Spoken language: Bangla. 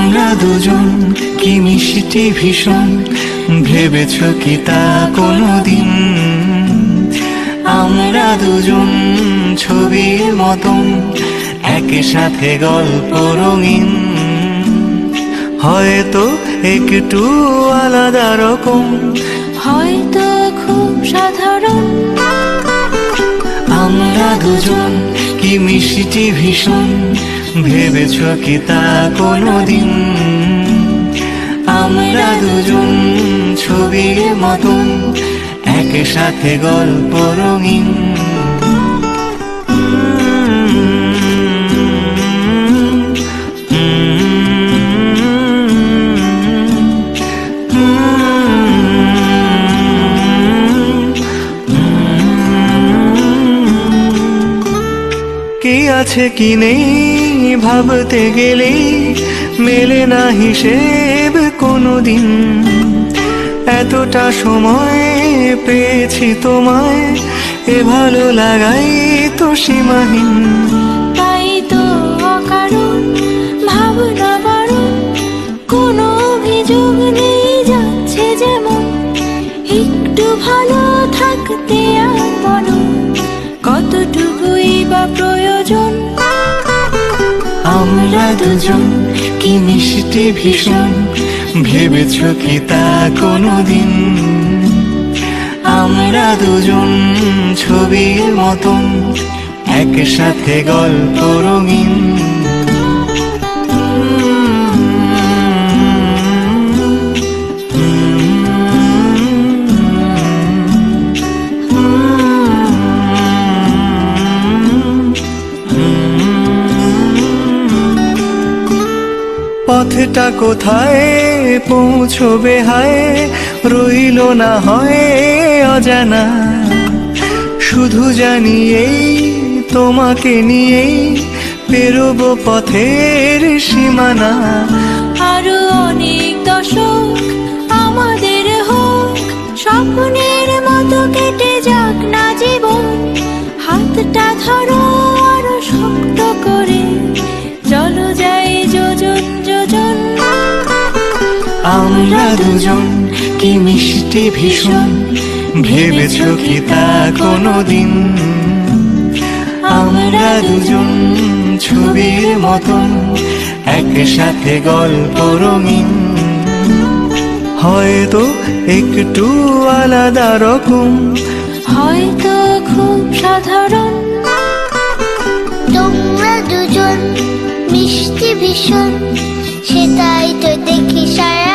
আমরা দুজন কি মিষ্টি ভীষণ, ভেবেছ কি তা কোনোদিন? আমরা দুজন ছবির মতন, একসাথে গল্প রঙিন। হয়তো একটু আলাদা রকম, হয়তো খুব সাধারণ। আমরা দুজন কি মিষ্টি ভীষণ, ভেবেছ কি তা কোনোদিন? আমরা দুজন ছবির মতন, একসাথে গল্প রঙিন। কি আছে কি নেই ভাবতে গেলে মেলে না হিসেব কোনোদিন। এতটা সময় পেয়েছি তোমায়, এ ভালো লাগাই তো সীমাহীন। তাই তো অকারণ ভাবনা বারণ, কোনো অভিযোগ নেই যাচ্ছে যেমন। একটু ভালো থাকতে আর বলো, কতটুকুই বা প্রয়োজন। আমরা দুজন কি মিষ্টি ভীষণ, ভেবেছ কি তা কোনোদিন? আমরা দুজন ছবির মতন, একসাথে গল্প রঙিন। পথটা কোথায় পৌঁছবে হায়, রইল না হয় অজানা। শুধু জানি এই তোমাকে নিয়েই পেরোবো পথের সীমানা। আরো অনেক দশক আমাদের হোক, স্বপ্নের মতো কেটে যাক না জীবন। হাতটা ধরো আরো শক্ত করে, চলো যাই যোজন যোজন। আমরা দুজন কি মিষ্টি ভীষণ, ভেবেছ কি তা কোনোদিন? আমরা দুজন ছবির মতন, একসাথে গল্প রঙিন। হয়তো একটু আলাদা রকম, হয়তো খুব সাধারণ। তোমরা দুজন মিষ্টি ভীষণ, সেটাই তো দেখি সারা